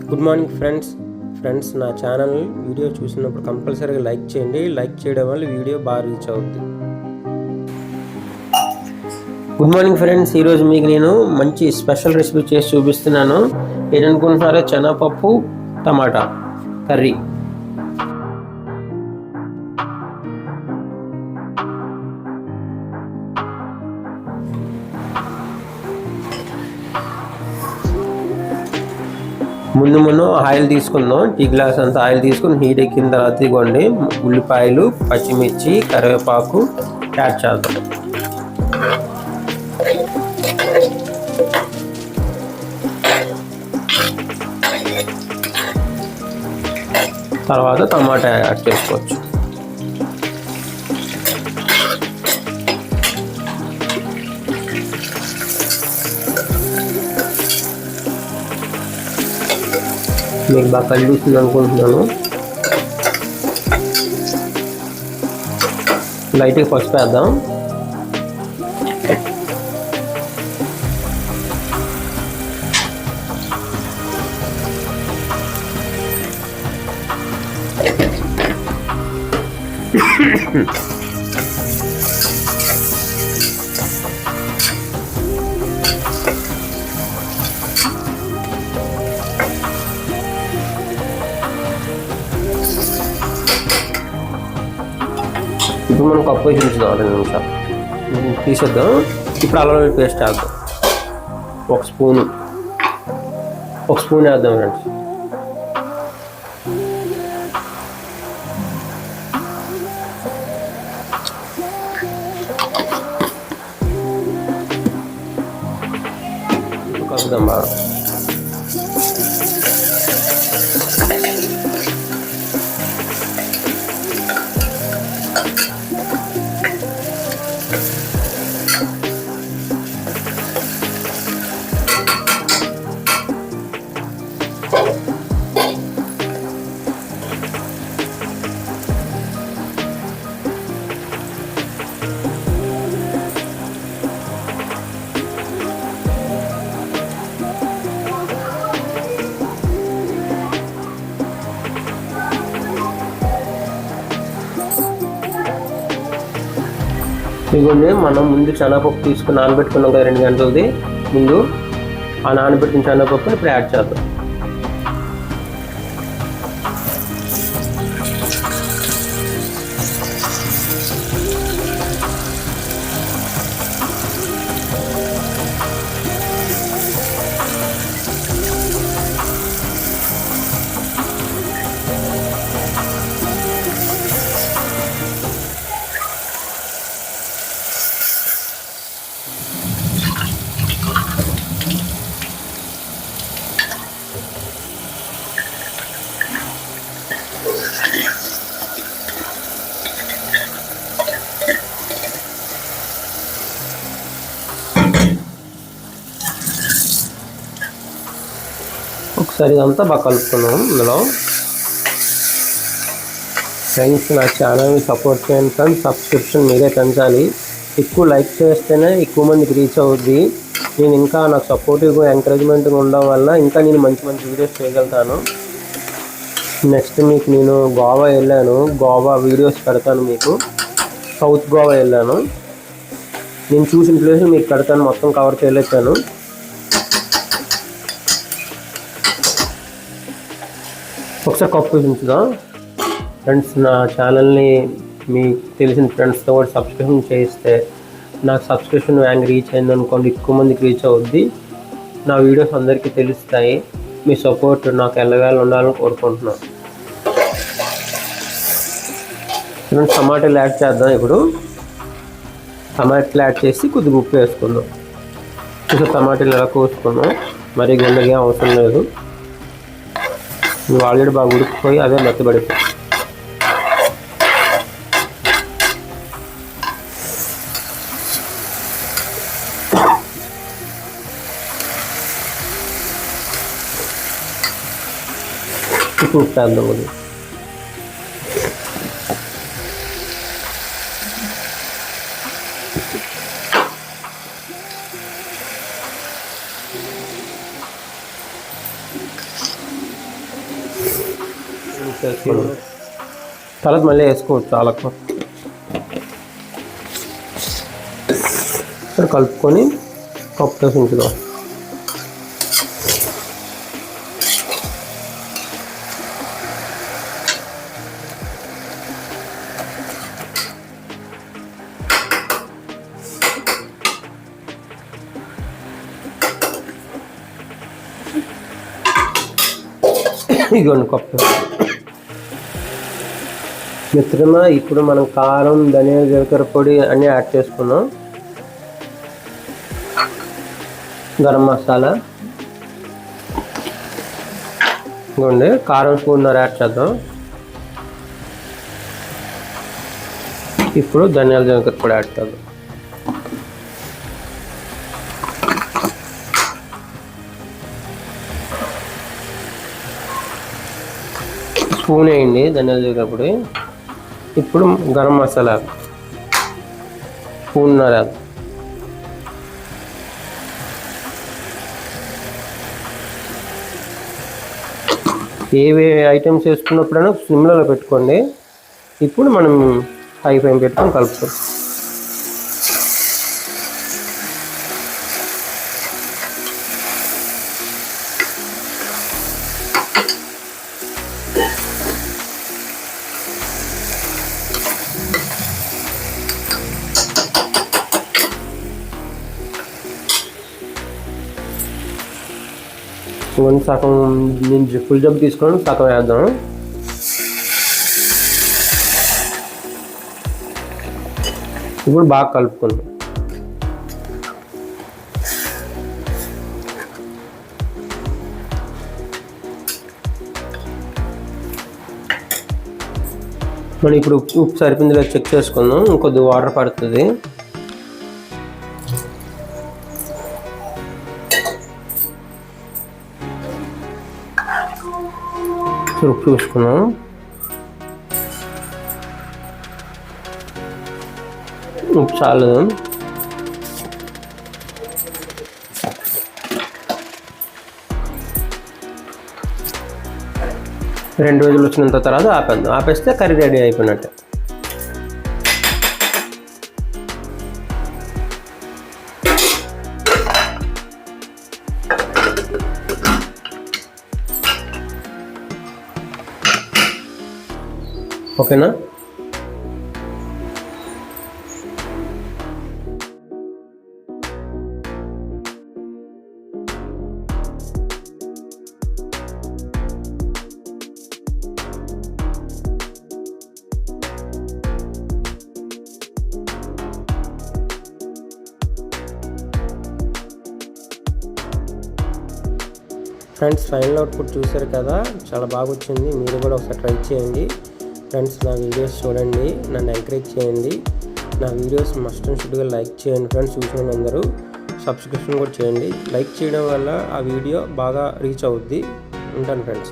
Good morning friends నా channel video చూసినప్పుడు కంపల్సరీగా లైక్ చేయండి. లైక్ చేయడం వల్ల వీడియో బాగా రీచ్ అవుతుంది. గుడ్ మార్నింగ్ ఫ్రెండ్స్, ఈరోజు మీకు నేను మంచి స్పెషల్ రెసిపీ చేసి చూపిస్తున్నాను. ఏంటనుకుంటున్నారో, శనగపప్పు టమాటా కర్రీ. ముందు ఆయిల్ తీసుకుందాం. టీ గ్లాస్ అంతా ఆయిల్ తీసుకుని హీట్ ఎక్కిన తర్వాత ఇవ్వండి ఉల్లిపాయలు, పచ్చిమిర్చి, కరివేపాకు యాడ్ చేద్దాం. తర్వాత టమాటా యాడ్ చేసుకోవచ్చు. మీకు బాగా కలుస్తుంది అనుకుంటున్నాను. లైట్గా పసుపు వేద్దాం. ఇప్పుడు మనం కప్పు వేసి ఉంచుదాం 2 నిమిషాలు. తీసేద్దాం. ఇప్పుడు అల్లం వెల్లుల్లి పేస్ట్ వేద్దాం. ఒక స్పూన్ వేద్దాం ఫ్రెండ్స్. కలుపుదాం బాగా. ఇదిగోండి, మనం ముందు శనగపప్పు తీసుకుని నానబెట్టుకున్నాం కదా 2 గంటలది. ముందు ఆ నానబెట్టిన శనగపప్పుని ఇప్పుడు యాడ్ చేద్దాం. ఒకసారి ఇదంతా బాగా కలుపుకున్నాం. ఇందులో ఫ్రెండ్స్, నా ఛానల్ని సపోర్ట్ చేయండి ఫ్రెండ్స్. సబ్స్క్రిప్షన్ మీరే పెంచాలి. ఎక్కువ లైక్ చేస్తేనే ఎక్కువ మందికి రీచ్ అవుద్ది. నేను ఇంకా నాకు సపోర్టివ్గా ఎంకరేజ్మెంట్గా ఉండడం వల్ల ఇంకా నేను మంచి వీడియోస్ చేయగలుగుతాను. నెక్స్ట్ మీకు నేను గోవా వెళ్ళాను. గోవా వీడియోస్ పెడతాను. మీకు సౌత్ గోవా వెళ్ళాను. నేను చూసిన ప్లేస్ మీకు పెడతాను. మొత్తం కవర్ చేయలేచాను. ఒకసారి కప్పు ఉంచుదాం ఫ్రెండ్స్. నా ఛానల్ని మీకు తెలిసిన ఫ్రెండ్స్తో కూడా సబ్స్క్రిప్షన్ చేయిస్తే నాకు సబ్స్క్రిప్షన్ ర్యాంక్ రీచ్ అయిందనుకోండి, ఎక్కువ మందికి రీచ్ అవుద్ది. నా వీడియోస్ అందరికీ తెలుస్తాయి. మీ సపోర్ట్ నాకు ఎల్లవేళ ఉండాలని కోరుకుంటున్నాను ఫ్రెండ్స్. టమాటాలు యాడ్ చేద్దాం. ఇప్పుడు టమాటాలు యాడ్ చేసి కొద్దిగా ఉప్పు వేసుకుందాం. ఇంకా టమాటాలు ఎలా కోసుకుందాం, మరీ గుండెగా అవసరం లేదు. నువ్వు ఆల్రెడీ బాగా ఉడికిపోయి అదే మెత్తబడిపోయి. ఇప్పుడు వేద్దాం. అది తర్వాత మళ్ళీ వేసుకోవచ్చు చాలా కలుపుకొని కప్పు వేసి ఉంచుదాం. ఇదిగోండి కప్పు. మిత్రమా, ఇప్పుడు మనం కారం, ధనియాల, జీలకర్ర పొడి అన్నీ యాడ్ చేసుకున్నాం. గరం మసాలా ఇదిగోండి, కారం స్పూన్నర యాడ్ చేద్దాం. ఇప్పుడు ధనియాల, జీలకర్ర పొడి యాడ్ చేద్దాం. స్పూన్ వేయండి ధనియాల, జీలకర్ర పొడి. ఇప్పుడు గరం మసాలా స్పూన్నర. ఏవే ఐటమ్స్ వేసుకున్నప్పుడైనా సిమ్లో పెట్టుకోండి. ఇప్పుడు మనం హై ఫ్లేమ్ పెట్టుకొని కలుపుతాం. సగం నేను ఫుల్ జబ్ తీసుకొని సగం వేద్దాం. ఇప్పుడు బాగా కలుపుకుందాం. మనం ఇప్పుడు ఉప్పు సరిపోయింది లేదా చెక్ చేసుకుందాం. ఇంకొద్ది వాటర్ పడుతుంది. ఉప్పు చూసుకున్నాం. ఉప్పు చాలదు. రెండు రోజులు వచ్చినంత తర్వాత ఆపేద్దాం. ఆపేస్తే కర్రీ రెడీ అయిపోయినట్టే. ఓకేనా? ఫ్రెండ్స్, ఫైనల్ అవుట్పుట్ చూసారు కదా, చాలా బాగా వచ్చింది. మీరు కూడా ఒకసారి ట్రై చేయండి. ఫ్రెండ్స్, నా వీడియోస్ చూడండి, నన్ను ఎంకరేజ్ చేయండి. నా వీడియోస్ మస్ట్ అండ్ షుడ్గా లైక్ చేయండి ఫ్రెండ్స్. చూసిన అందరూ సబ్స్క్రిప్షన్ కూడా చేయండి. లైక్ చేయడం వల్ల ఆ వీడియో బాగా రీచ్ అవుద్ది. ఉంటాను ఫ్రెండ్స్.